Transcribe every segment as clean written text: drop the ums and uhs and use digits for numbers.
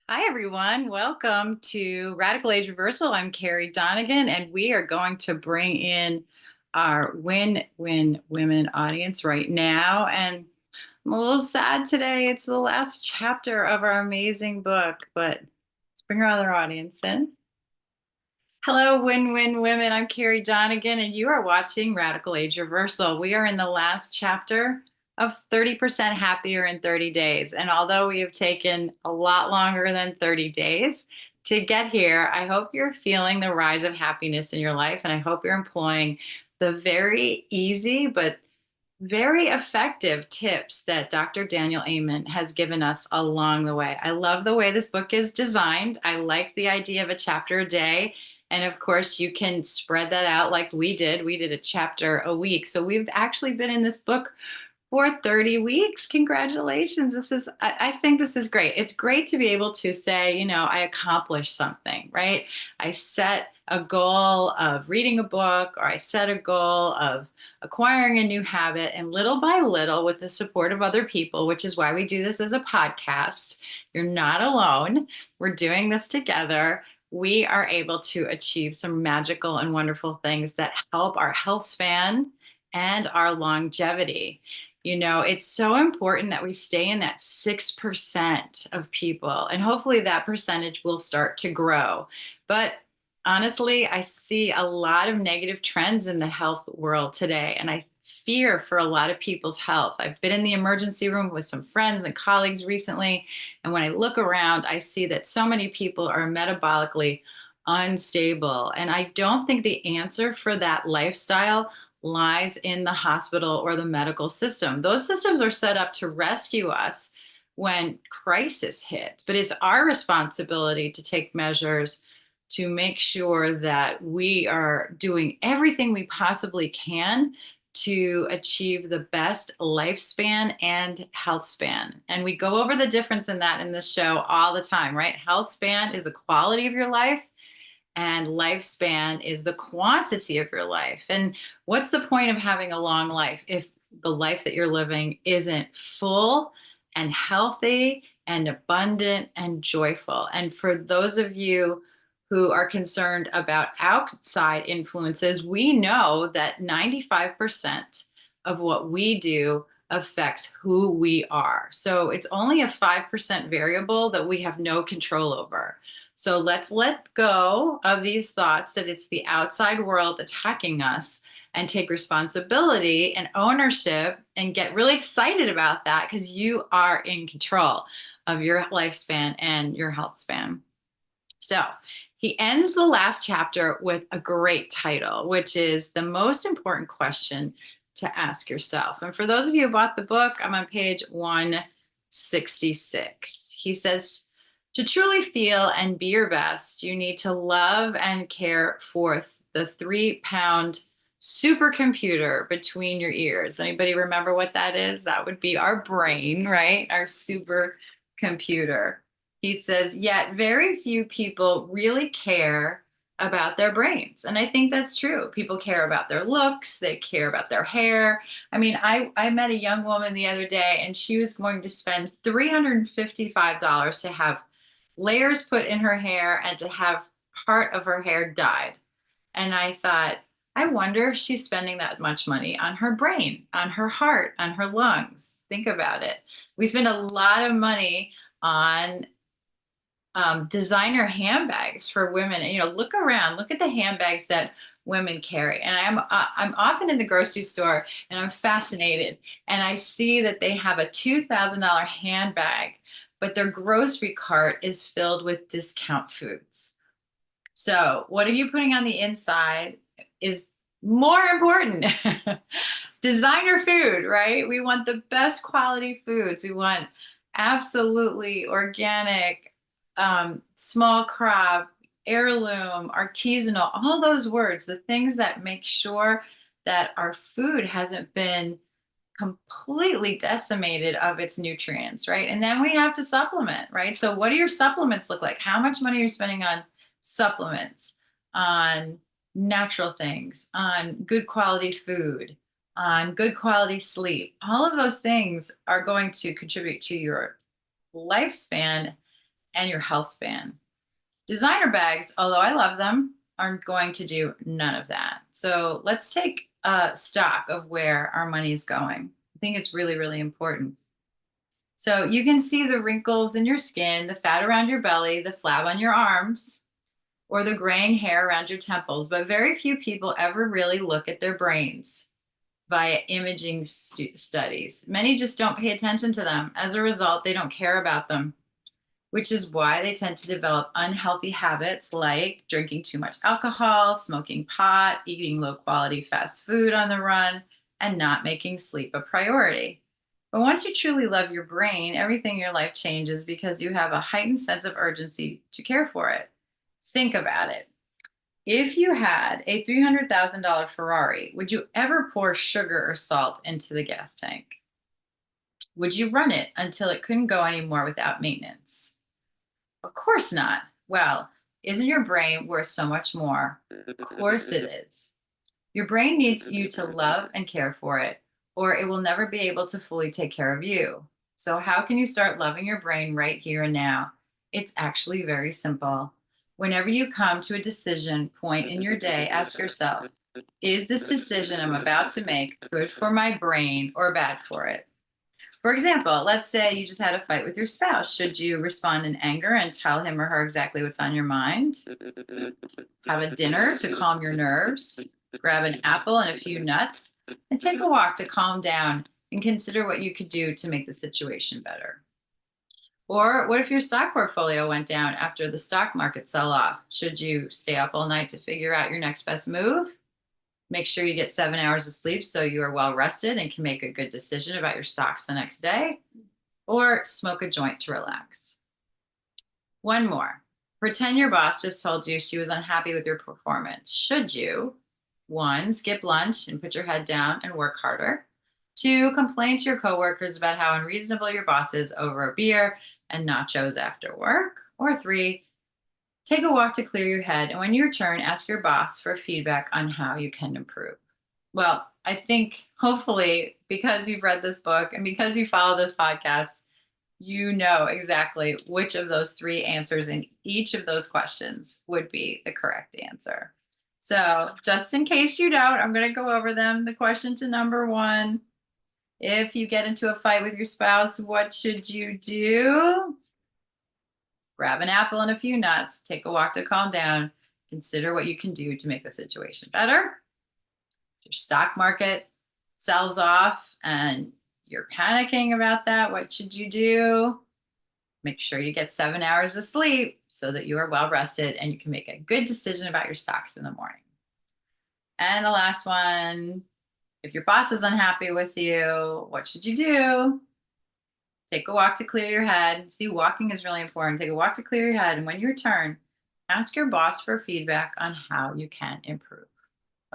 Hi, everyone. Welcome to Radical Age Reversal. I'm Carrie Donegan, and we are going to bring in our Win Women audience right now. And I'm a little sad today. It's the last chapter of our amazing book, but let's bring our other audience in. Hello, Win Women. I'm Carrie Donegan, and you are watching Radical Age Reversal. We are in the last chapter of 30% Happier in 30 Days. And although we have taken a lot longer than 30 days to get here, I hope you're feeling the rise of happiness in your life. And I hope you're employing the very easy but very effective tips that Dr. Daniel Amen has given us along the way. I love the way this book is designed. I like the idea of a chapter a day. And of course, you can spread that out like we did. We did a chapter a week. So we've actually been in this book for 30 weeks. Congratulations. I think this is great. It's great to be able to say, I accomplished something, right? I set a goal of reading a book, or I set a goal of acquiring a new habit, and little by little, with the support of other people, which is why we do this as a podcast. You're not alone. We're doing this together. We are able to achieve some magical and wonderful things that help our health span and our longevity. It's so important that we stay in that 6% of people, and hopefully that percentage will start to grow. But honestly, I see a lot of negative trends in the health world today, and I fear for a lot of people's health. I've been in the emergency room with some friends and colleagues recently, and when I look around, I see that so many people are metabolically unstable. And I don't think the answer for that lifestyle lies in the hospital or the medical system. Those systems are set up to rescue us when crisis hits, but it's our responsibility to take measures to make sure that we are doing everything we possibly can to achieve the best lifespan and health span. And we go over the difference in that in this show all the time, right? Health span is the quality of your life, and lifespan is the quantity of your life. And what's the point of having a long life if the life that you're living isn't full and healthy and abundant and joyful? And for those of you who are concerned about outside influences, we know that 95% of what we do affects who we are. So it's only a 5% variable that we have no control over. So let's let go of these thoughts that it's the outside world attacking us, and take responsibility and ownership and get really excited about that, because you are in control of your lifespan and your health span. So he ends the last chapter with a great title, which is the most important question to ask yourself. And for those of you who bought the book, I'm on page 166. He says, to truly feel and be your best, you need to love and care for the 3-pound supercomputer between your ears. Anybody remember what that is? That would be our brain, right? Our supercomputer. He says, yet very few people really care about their brains. And I think that's true. People care about their looks, they care about their hair. I mean, I met a young woman the other day, and she was going to spend $355 to have layers put in her hair and to have part of her hair dyed. And I thought, I wonder if she's spending that much money on her brain, on her heart, on her lungs. Think about it. We spend a lot of money on designer handbags for women. And, look around, look at the handbags that women carry. And I'm often in the grocery store, and I'm fascinated. And I see that they have a $2,000 handbag, but their grocery cart is filled with discount foods. So what are you putting on the inside is more important. Designer food, right? We want the best quality foods. We want absolutely organic, small crop, heirloom, artisanal, all those words, the things that make sure that our food hasn't been completely decimated of its nutrients, right? And then we have to supplement, right? So what do your supplements look like? How much money are you spending on supplements, on natural things, on good quality food, on good quality sleep? All of those things are going to contribute to your lifespan and your health span. Designer bags, although I love them, aren't going to do none of that. So let's take stock of where our money is going. I think it's really, really important. So you can see the wrinkles in your skin, the fat around your belly, the flab on your arms, or the graying hair around your temples, but very few people ever really look at their brains via imaging studies. Many just don't pay attention to them. As a result, they don't care about them, which is why they tend to develop unhealthy habits like drinking too much alcohol, smoking pot, eating low quality fast food on the run, and not making sleep a priority. But once you truly love your brain, everything in your life changes because you have a heightened sense of urgency to care for it. Think about it. If you had a $300,000 Ferrari, would you ever pour sugar or salt into the gas tank? Would you run it until it couldn't go anymore without maintenance? Of course not. Well, isn't your brain worth so much more? Of course it is. Your brain needs you to love and care for it, or it will never be able to fully take care of you. So, how can you start loving your brain right here and now? It's actually very simple. Whenever you come to a decision point in your day, ask yourself, is this decision I'm about to make good for my brain or bad for it? For example, let's say you just had a fight with your spouse. Should you respond in anger and tell him or her exactly what's on your mind? Have a dinner to calm your nerves? Grab an apple and a few nuts? And take a walk to calm down and consider what you could do to make the situation better. Or what if your stock portfolio went down after the stock market sell off? Should you stay up all night to figure out your next best move? Make sure you get 7 hours of sleep so you are well rested and can make a good decision about your stocks the next day. Or smoke a joint to relax. One more. Pretend your boss just told you she was unhappy with your performance. Should you, one, skip lunch and put your head down and work harder? Two, complain to your coworkers about how unreasonable your boss is over a beer and nachos after work? Or three, take a walk to clear your head, and when you return, ask your boss for feedback on how you can improve. Well, I think hopefully because you've read this book and because you follow this podcast, you know exactly which of those three answers in each of those questions would be the correct answer. So just in case you don't, I'm going to go over them. The question to number one, if you get into a fight with your spouse, what should you do? Grab an apple and a few nuts, take a walk to calm down, consider what you can do to make the situation better. If your stock market sells off and you're panicking about that, what should you do? Make sure you get 7 hours of sleep so that you are well rested and you can make a good decision about your stocks in the morning. And the last one, if your boss is unhappy with you, what should you do? Take a walk to clear your head. See, walking is really important. Take a walk to clear your head. And when you return, ask your boss for feedback on how you can improve.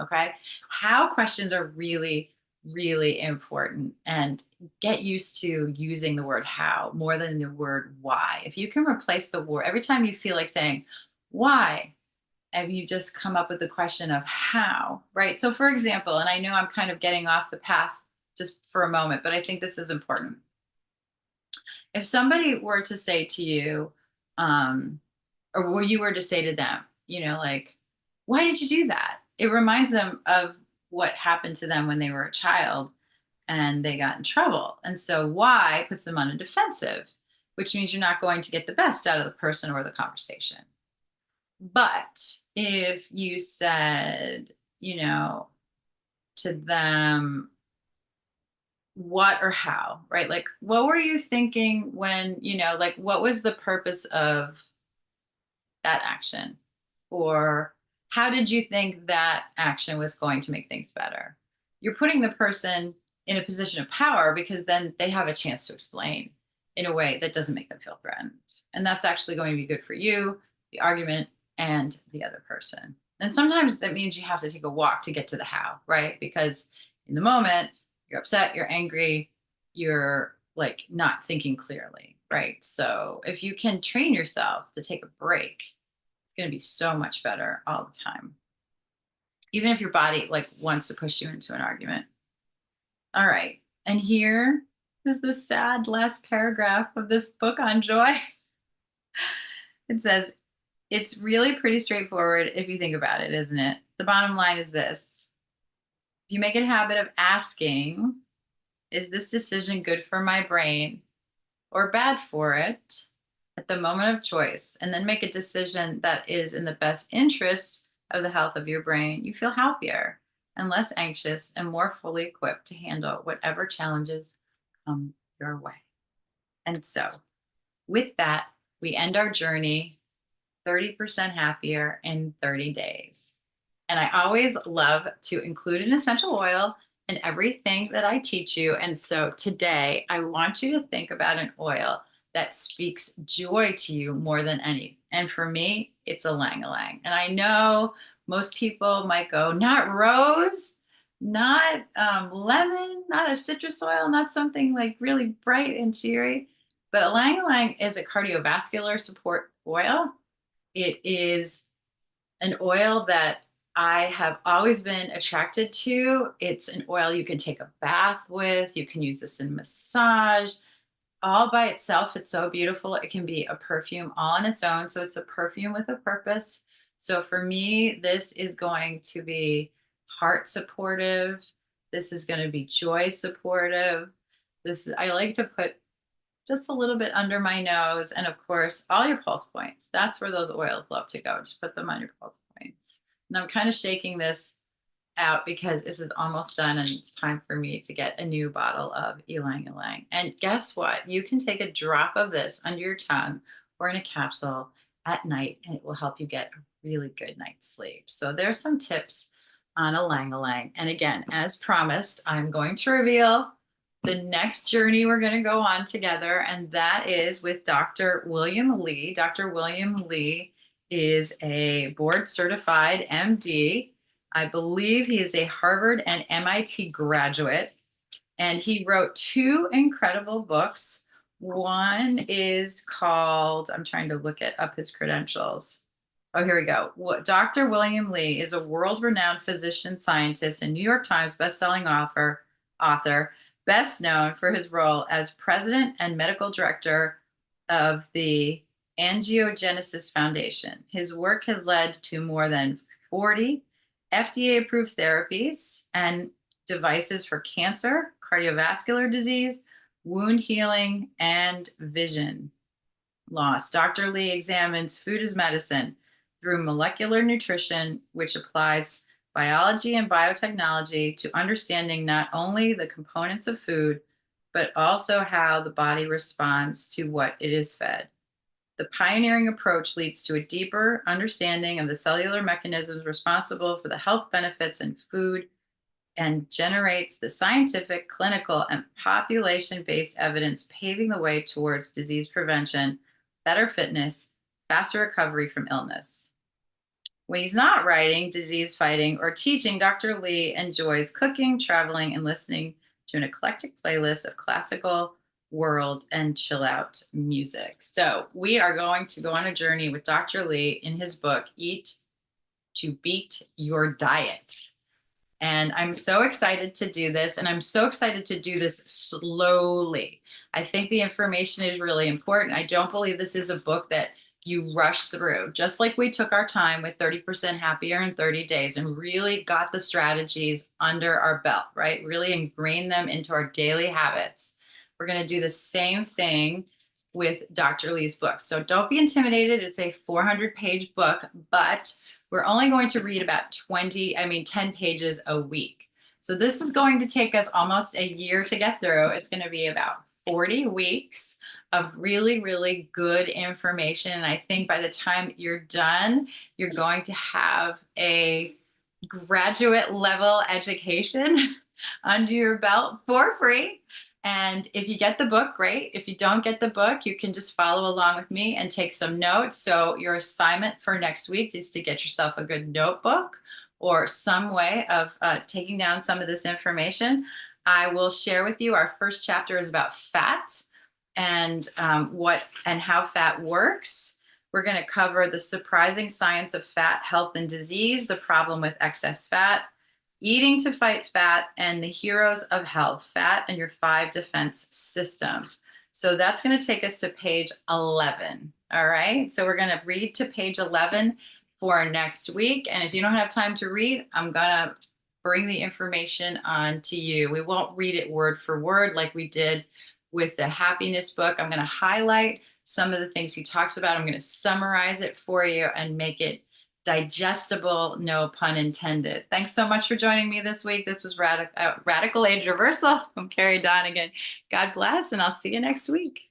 Okay. How questions are really, really important, and get used to using the word how more than the word why. If you can replace the word every time you feel like saying why, and you just come up with the question of how, right? So, for example, and I know I'm kind of getting off the path just for a moment, but I think this is important. If somebody were to say to you, or what you were to say to them, like, why did you do that? It reminds them of what happened to them when they were a child and they got in trouble. And so why puts them on a defensive, which means you're not going to get the best out of the person or the conversation. But if you said, to them, what or how, right? Like, what were you thinking when, like, what was the purpose of that action? Or how did you think that action was going to make things better? You're putting the person in a position of power because then they have a chance to explain in a way that doesn't make them feel threatened. And that's actually going to be good for you, the argument, and the other person. And sometimes that means you have to take a walk to get to the how, right? Because in the moment, you're upset, you're angry, you're like not thinking clearly, right? So if you can train yourself to take a break, it's going to be so much better all the time. Even if your body like wants to push you into an argument. All right. And here is the sad last paragraph of this book on joy. It says, it's really pretty straightforward if you think about it, isn't it? The bottom line is this. If you make it a habit of asking, is this decision good for my brain or bad for it at the moment of choice, and then make a decision that is in the best interest of the health of your brain, you feel happier and less anxious and more fully equipped to handle whatever challenges come your way. And so, with that, we end our journey 30% happier in 30 days. And I always love to include an essential oil in everything that I teach you. And so today I want you to think about an oil that speaks joy to you more than any. And for me, it's a Lang Lang. And I know most people might go, not rose, not lemon, not a citrus oil, not something like really bright and cheery. But a Lang Lang is a cardiovascular support oil. It is an oil that I have always been attracted to. It's an oil you can take a bath with. You can use this in massage. All by itself, it's so beautiful. It can be a perfume all on its own. So it's a perfume with a purpose. So for me, this is going to be heart supportive. This is going to be joy supportive. I like to put just a little bit under my nose. And of course, all your pulse points. That's where those oils love to go. Just put them on your pulse points. And I'm kind of shaking this out because this is almost done and it's time for me to get a new bottle of Ylang Ylang. And guess what? You can take a drop of this under your tongue or in a capsule at night and it will help you get a really good night's sleep. So there's some tips on Ylang Ylang. And again, as promised, I'm going to reveal the next journey we're going to go on together, and that is with Dr. William Li. Dr. William Li is a board certified MD. I believe he is a Harvard and MIT graduate, and he wrote two incredible books. One is called, I'm trying to look up his credentials. Oh, here we go. Dr. William Li is a world-renowned physician scientist and New York Times bestselling author, best known for his role as president and medical director of the Angiogenesis Foundation. His work has led to more than 40 FDA-approved therapies and devices for cancer, cardiovascular disease, wound healing, and vision loss. Dr. Li examines food as medicine through molecular nutrition, which applies biology and biotechnology to understanding not only the components of food, but also how the body responds to what it is fed. The pioneering approach leads to a deeper understanding of the cellular mechanisms responsible for the health benefits in food and generates the scientific, clinical, and population-based evidence paving the way towards disease prevention, better fitness, faster recovery from illness. When he's not writing, disease fighting, or teaching, Dr. Li enjoys cooking, traveling, and listening to an eclectic playlist of classical, world, and chill out music. So we are going to go on a journey with Dr. Li in his book, Eat to Beat Your Diet. And I'm so excited to do this, and I'm so excited to do this slowly. I think the information is really important. I don't believe this is a book that you rush through, just like we took our time with 30% happier in 30 days and really got the strategies under our belt, right? Really ingrain them into our daily habits. We're going to do the same thing with Dr. Li's book. So don't be intimidated. It's a 400-page book, but we're only going to read about 10 pages a week. So this is going to take us almost a year to get through. It's going to be about 40 weeks of really, really good information. And I think by the time you're done, you're going to have a graduate level education under your belt for free. And if you get the book, great. If you don't get the book, you can just follow along with me and take some notes. So your assignment for next week is to get yourself a good notebook or some way of taking down some of this information. I will share with you our first chapter is about fat and how fat works. We're going to cover the surprising science of fat, health, and disease, the problem with excess fat, eating to fight fat, and the heroes of health, fat and your 5 defense systems. So that's going to take us to page 11. All right. So we're going to read to page 11 for next week. And if you don't have time to read, I'm going to bring the information on to you. We won't read it word for word like we did with the happiness book. I'm going to highlight some of the things he talks about. I'm going to summarize it for you and make it digestible, no pun intended. Thanks so much for joining me this week. This was Radical Age Reversal. I'm Carrie Donegan. God bless, and I'll see you next week.